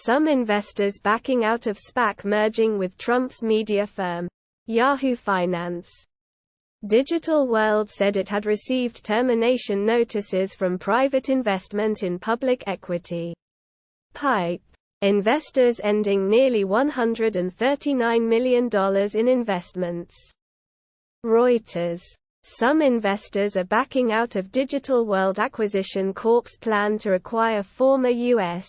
Some investors backing out of SPAC merging with Trump's media firm, Yahoo Finance. Digital World said it had received termination notices from private investment in public equity PIPE investors ending nearly $139 million in investments. Reuters. Some investors are backing out of Digital World Acquisition Corp's plan to acquire former U.S.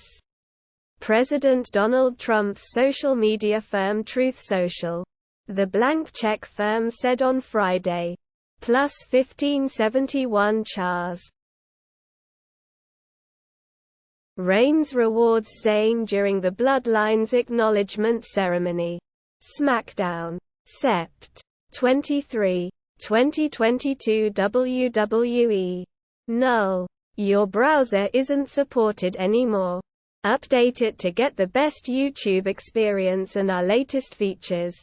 President Donald Trump's social media firm Truth Social. The blank check firm said on Friday. Plus 1571 Chars. Reigns rewards Zayn during the Bloodline's acknowledgment ceremony. SmackDown. Sept. 23, 2022 WWE. Null. Your browser isn't supported anymore. Update it to get the best YouTube experience and our latest features.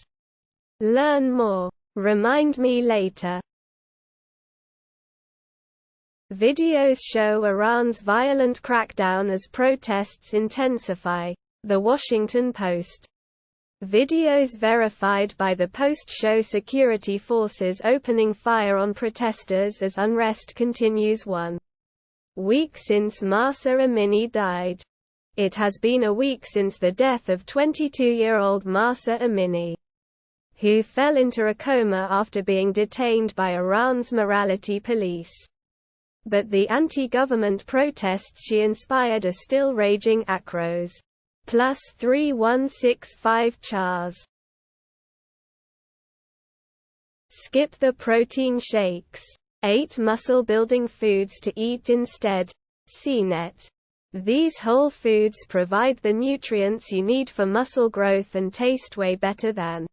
Learn more. Remind me later. Videos show Iran's violent crackdown as protests intensify. The Washington Post. Videos verified by the Post show security forces opening fire on protesters as unrest continues 1 week since Mahsa Amini died. It has been a week since the death of 22-year-old Mahsa Amini, who fell into a coma after being detained by Iran's morality police. But the anti-government protests she inspired are still raging. Acros. Plus 3165 Chars. Skip the protein shakes. 8 muscle-building foods to eat instead. CNET. These whole foods provide the nutrients you need for muscle growth and taste way better than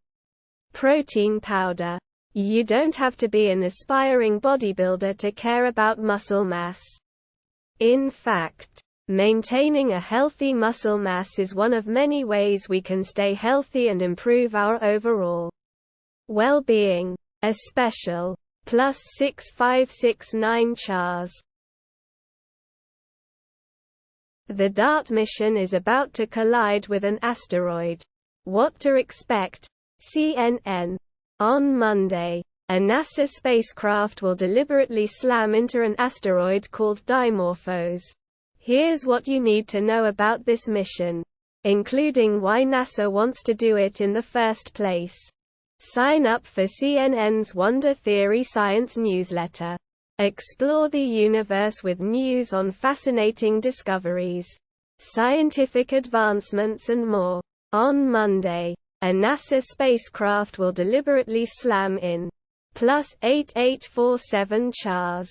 protein powder. You don't have to be an aspiring bodybuilder to care about muscle mass. In fact, maintaining a healthy muscle mass is one of many ways we can stay healthy and improve our overall well-being. A special plus 6569 Chars. The DART mission is about to collide with an asteroid. What to expect? CNN. On Monday, a NASA spacecraft will deliberately slam into an asteroid called Dimorphos. Here's what you need to know about this mission, including why NASA wants to do it in the first place. Sign up for CNN's Wonder Theory Science newsletter. Explore the universe with news on fascinating discoveries, scientific advancements and more. On Monday, a NASA spacecraft will deliberately slam in. Plus 8847 Chars.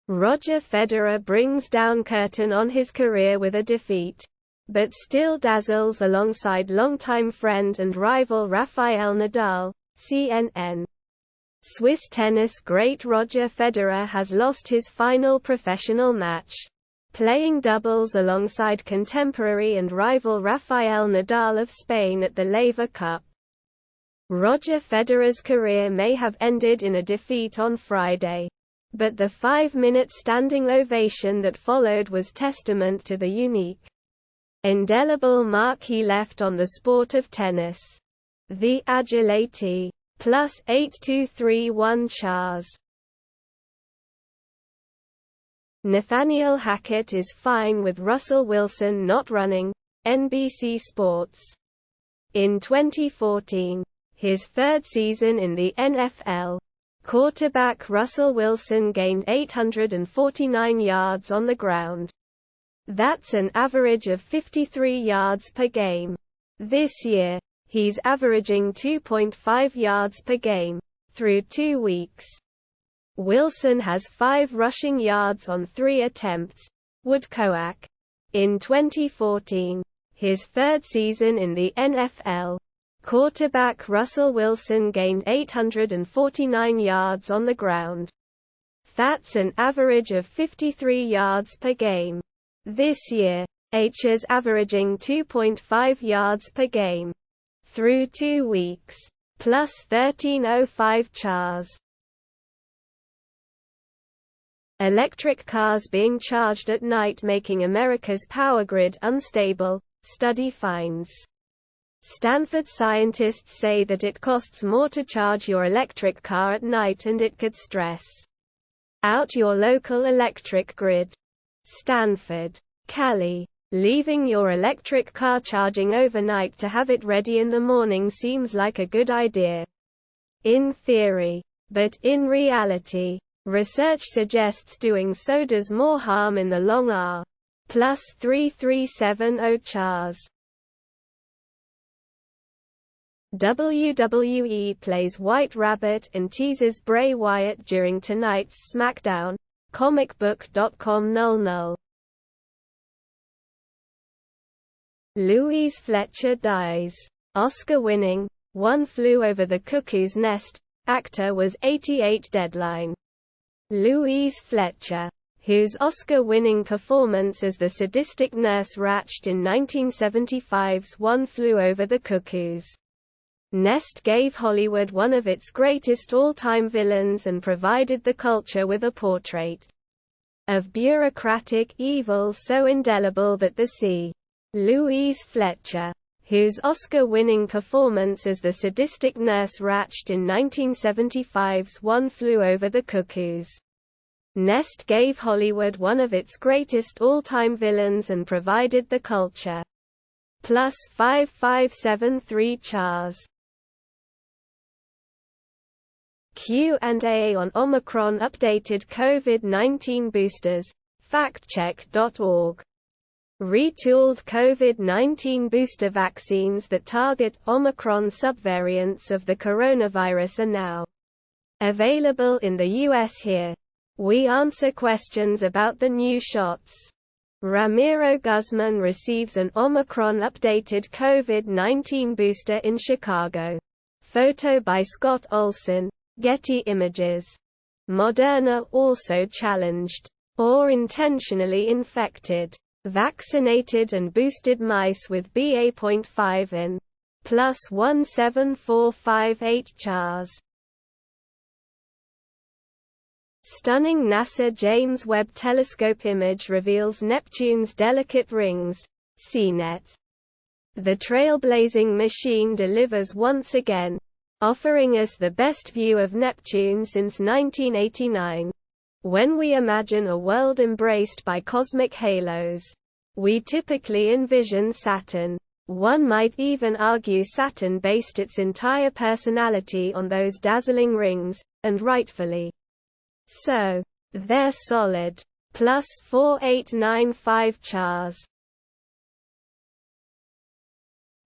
Roger Federer brings down curtain on his career with a defeat, but still dazzles alongside longtime friend and rival Rafael Nadal. CNN. Swiss tennis great Roger Federer has lost his final professional match, playing doubles alongside contemporary and rival Rafael Nadal of Spain at the Laver Cup. Roger Federer's career may have ended in a defeat on Friday, but the 5-minute standing ovation that followed was testament to the unique, indelible mark he left on the sport of tennis. The Agility. Plus 8231 Chars. Nathaniel Hackett is fine with Russell Wilson not running. NBC Sports. In 2014, his third season in the NFL, quarterback Russell Wilson gained 849 yards on the ground. That's an average of 53 yards per game. This year, he's averaging 2.5 yards per game, through 2 weeks. Wilson has 5 rushing yards on 3 attempts. Woodcoack. In 2014, his third season in the NFL, quarterback Russell Wilson gained 849 yards on the ground. That's an average of 53 yards per game. This year, H is averaging 2.5 yards per game, through 2 weeks. Plus 1305 Chars. Electric cars being charged at night making America's power grid unstable, study finds. Stanford scientists say that it costs more to charge your electric car at night and it could stress out your local electric grid. Stanford. Cali. Leaving your electric car charging overnight to have it ready in the morning seems like a good idea. In theory. But in reality, research suggests doing so does more harm in the long run. Plus 3370 Chars. WWE plays White Rabbit and teases Bray Wyatt during tonight's SmackDown. Comicbook.com 00. Louise Fletcher Dies. Oscar-winning One Flew Over the Cuckoo's Nest actor was 88 deadline. Louise Fletcher, whose Oscar-winning performance as the sadistic nurse Ratched in 1975's One Flew Over the Cuckoo's Nest gave Hollywood one of its greatest all-time villains and provided the culture with a portrait of bureaucratic evil so indelible that the C. Louise Fletcher, whose Oscar-winning performance as the sadistic nurse Ratched in 1975's One Flew Over the Cuckoo's Nest gave Hollywood one of its greatest all-time villains and provided the culture. Plus 5573 Chars. Q&A on Omicron-Updated COVID-19 Boosters. Factcheck.org. Retooled COVID-19 booster vaccines that target Omicron subvariants of the coronavirus are now available in the U.S. Here we answer questions about the new shots. Ramiro Guzman receives an Omicron-updated COVID-19 booster in Chicago. Photo by Scott Olson. Getty Images. Moderna also challenged or intentionally infected, vaccinated and boosted mice with BA.5 and plus 17458 Chars. Stunning NASA James Webb Telescope image reveals Neptune's delicate rings. CNET. The trailblazing machine delivers once again, offering us the best view of Neptune since 1989. When we imagine a world embraced by cosmic halos, we typically envision Saturn. One might even argue Saturn based its entire personality on those dazzling rings, and rightfully so. They're solid. Plus 4895 Chars.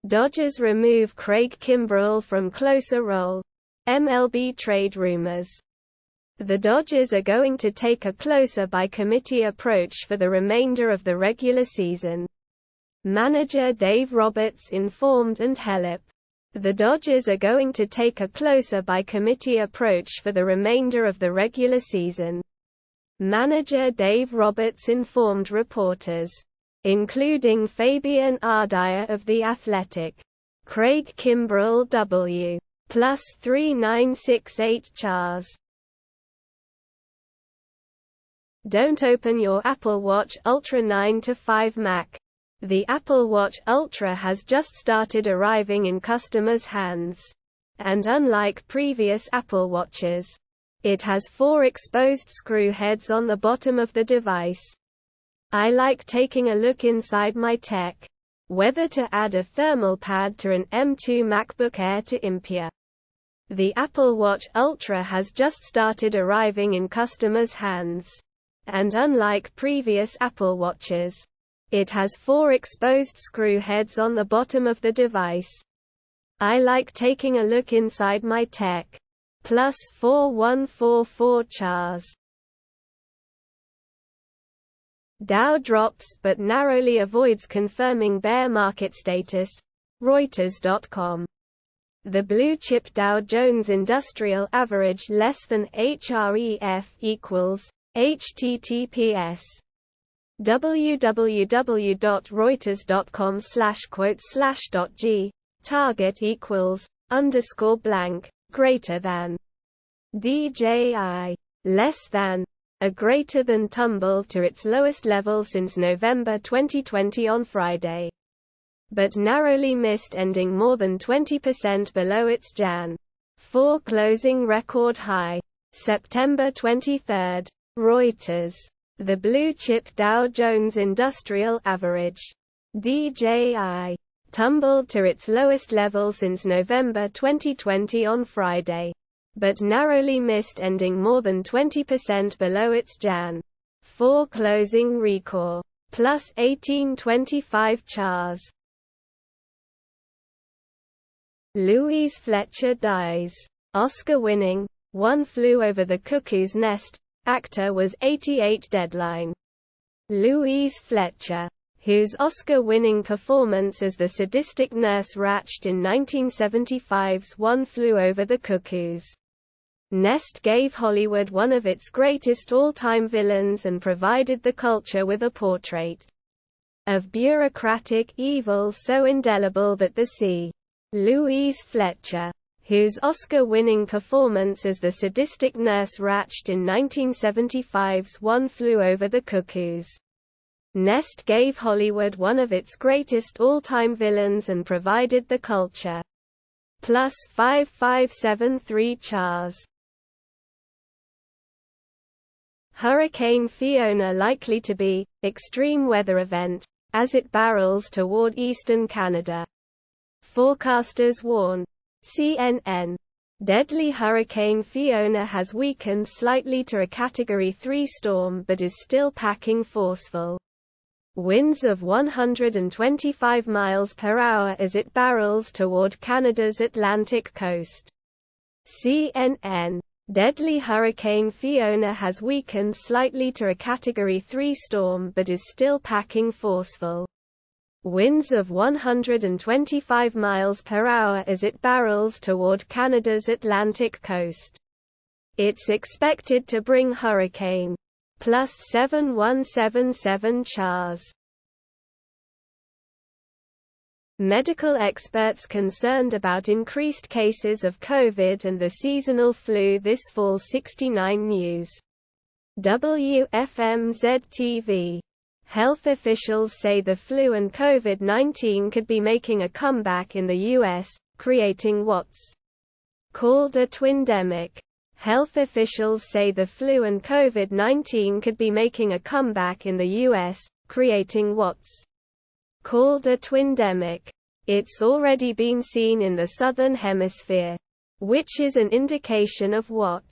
Dodgers remove Craig Kimbrell from closer role. MLB Trade Rumors. The Dodgers are going to take a closer by committee approach for the remainder of the regular season. Manager Dave Roberts informed and Hellip. The Dodgers are going to take a closer by committee approach for the remainder of the regular season. Manager Dave Roberts informed reporters, including Fabian Ardaya of The Athletic. Craig Kimbrell W. Plus 3968 Chars. Don't open your Apple Watch Ultra 9 to 5 Mac. The Apple Watch Ultra has just started arriving in customers' hands. And unlike previous Apple Watches, it has 4 exposed screw heads on the bottom of the device. I like taking a look inside my tech. Whether to add a thermal pad to an M2 MacBook Air to Impia. The Apple Watch Ultra has just started arriving in customers' hands. And unlike previous Apple Watches, it has 4 exposed screw heads on the bottom of the device. I like taking a look inside my tech. Plus 4144 Chars. Dow drops but narrowly avoids confirming bear market status. Reuters.com. The blue-chip Dow Jones Industrial Average less than HREF equals https www.reuters.com/quote/.g target equals _blank greater than DJI less than a greater-than tumble to its lowest level since November 2020 on Friday, but narrowly missed ending more than 20% below its Jan. 4 closing record high. September 23. Reuters. The blue-chip Dow Jones Industrial Average (DJI) tumbled to its lowest level since November 2020 on Friday, but narrowly missed ending more than 20% below its Jan. 4 closing record. Plus 1825 chars. Louise Fletcher Dies. Oscar-winning One Flew Over the Cuckoo's Nest actor was 88 deadline. Louise Fletcher, whose Oscar-winning performance as the sadistic nurse Ratched in 1975's One Flew Over the Cuckoo's Nest gave Hollywood one of its greatest all-time villains and provided the culture with a portrait of bureaucratic evil so indelible that the C. Louise Fletcher, whose Oscar-winning performance as the sadistic nurse Ratched in 1975's One Flew Over the Cuckoo's Nest gave Hollywood one of its greatest all-time villains and provided the culture. Plus 5573 chars. Hurricane Fiona likely to be extreme weather event as it barrels toward eastern Canada. Forecasters warn. CNN. Deadly Hurricane Fiona has weakened slightly to a Category 3 storm but is still packing forceful winds of 125 miles per hour as it barrels toward Canada's Atlantic coast. CNN. Deadly Hurricane Fiona has weakened slightly to a Category 3 storm but is still packing forceful winds of 125 miles per hour as it barrels toward Canada's Atlantic coast. It's expected to bring hurricane. Plus 7177 chars. Medical experts concerned about increased cases of COVID and the seasonal flu this fall. 69 News. WFMZ-TV. Health officials say the flu and COVID-19 could be making a comeback in the U.S., creating what's called a twindemic. Health officials say the flu and COVID-19 could be making a comeback in the U.S., creating what's called a twindemic. It's already been seen in the Southern Hemisphere, which is an indication of what?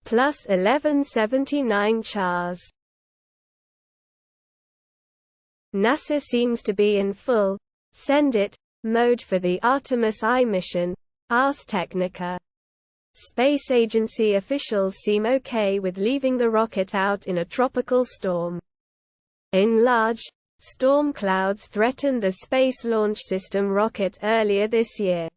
Plus 1179 chars. NASA seems to be in full send it mode for the Artemis I mission. Ars Technica. Space agency officials seem okay with leaving the rocket out in a tropical storm. In large storm clouds threatened the Space Launch System rocket earlier this year.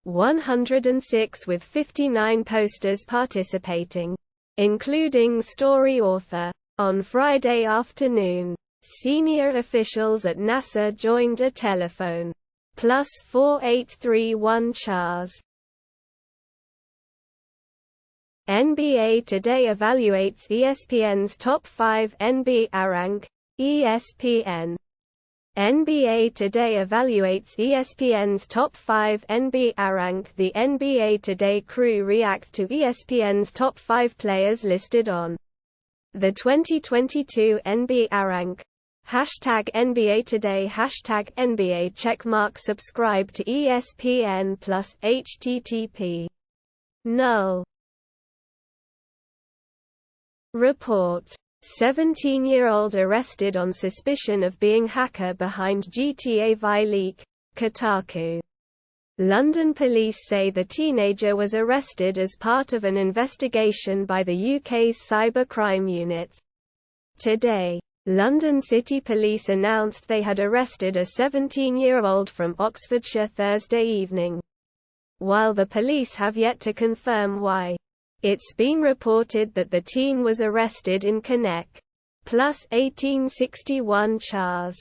106 with 59 posters participating, including story author. On Friday afternoon, senior officials at NASA joined a telephone. Plus 4831 chars. NBA Today evaluates ESPN's top 5 NBA rank. ESPN. NBA Today evaluates ESPN's top 5 NBA rank. The NBA Today crew react to ESPN's top 5 players listed on the 2022 NBA rank. Hashtag NBA Today. Hashtag NBA checkmark. Subscribe to ESPN Plus. http. Null. Report. 17-year-old arrested on suspicion of being hacker behind GTA Vi leak. Kotaku. London police say the teenager was arrested as part of an investigation by the UK's cybercrime unit. Today, London City Police announced they had arrested a 17-year-old from Oxfordshire Thursday evening. While the police have yet to confirm why. It's been reported that the teen was arrested in Connect. Plus 1861 chars.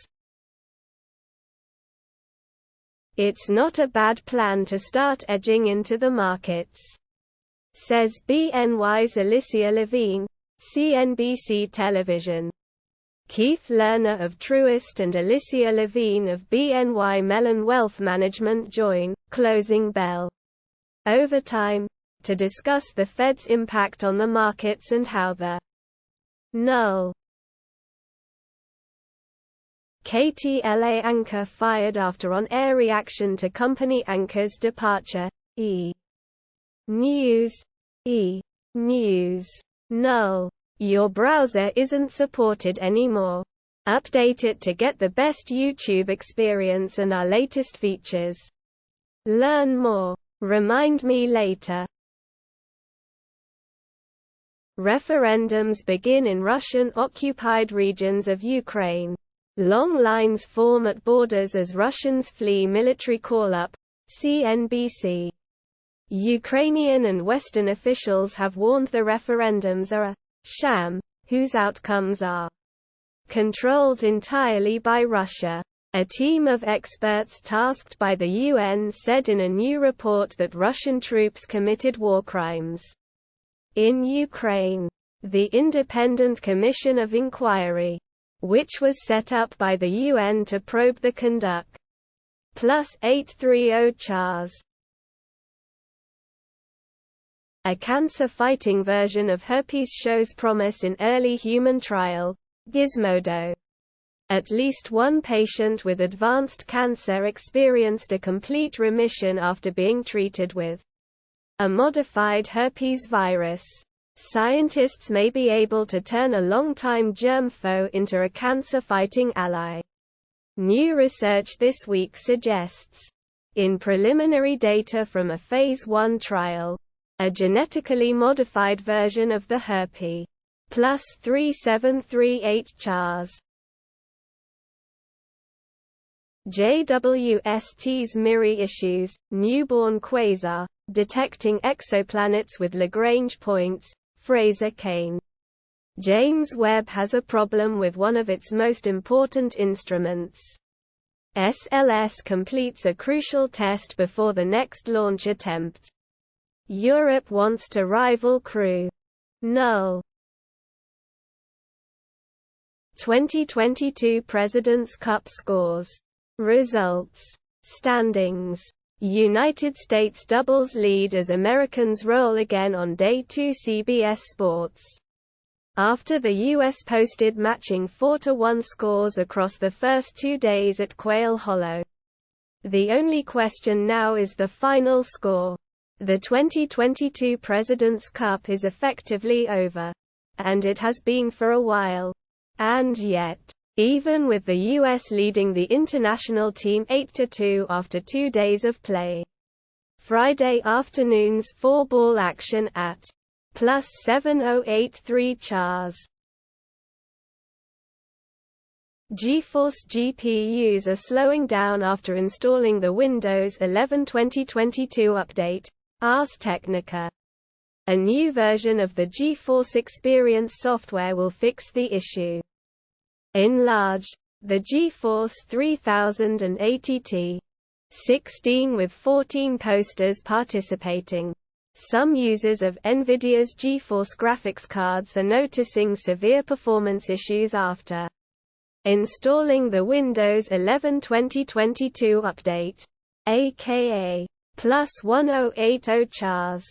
It's not a bad plan to start edging into the markets, says BNY's Alicia Levine, CNBC Television. Keith Lerner of Truist and Alicia Levine of BNY Mellon Wealth Management join Closing Bell Overtime to discuss the Fed's impact on the markets and how the null KTLA anchor fired after on-air reaction to company anchor's departure. News. Null. Your browser isn't supported anymore. Update it to get the best YouTube experience and our latest features. Learn more. Remind me later. Referendums begin in Russian-occupied regions of Ukraine. Long lines form at borders as Russians flee military call-up. CNBC. Ukrainian and Western officials have warned the referendums are a sham, whose outcomes are controlled entirely by Russia. A team of experts tasked by the UN said in a new report that Russian troops committed war crimes in Ukraine. The Independent Commission of Inquiry, which was set up by the UN to probe the conduct. +830 CHARS. A cancer-fighting version of herpes shows promise in early human trial. Gizmodo. At least one patient with advanced cancer experienced a complete remission after being treated with a modified herpes virus. Scientists may be able to turn a long-time germ foe into a cancer-fighting ally. New research this week suggests, in preliminary data from a Phase 1 trial, a genetically modified version of the herpes. +3738 CHARS. JWST's MIRI issues, newborn quasar, detecting exoplanets with Lagrange points. Fraser Cain. James Webb has a problem with one of its most important instruments. SLS completes a crucial test before the next launch attempt. Europe wants to rival Crew. Null. 2022 President's Cup scores. Results. Standings. United States doubles lead as Americans roll again on Day 2. CBS Sports. After the U.S. posted matching 4-1 scores across the first 2 days at Quail Hollow. The only question now is the final score. The 2022 President's Cup is effectively over. And it has been for a while. And yet, even with the U.S. leading the international team 8-2 after 2 days of play. Friday afternoon's 4-ball action at +7083 CHARS. GeForce GPUs are slowing down after installing the Windows 11 2022 update. Ars Technica. A new version of the GeForce Experience software will fix the issue. In large, the GeForce 3080 T16 with 14 posters participating. Some users of NVIDIA's GeForce graphics cards are noticing severe performance issues after installing the Windows 11 2022 update, aka +1080 CHARS.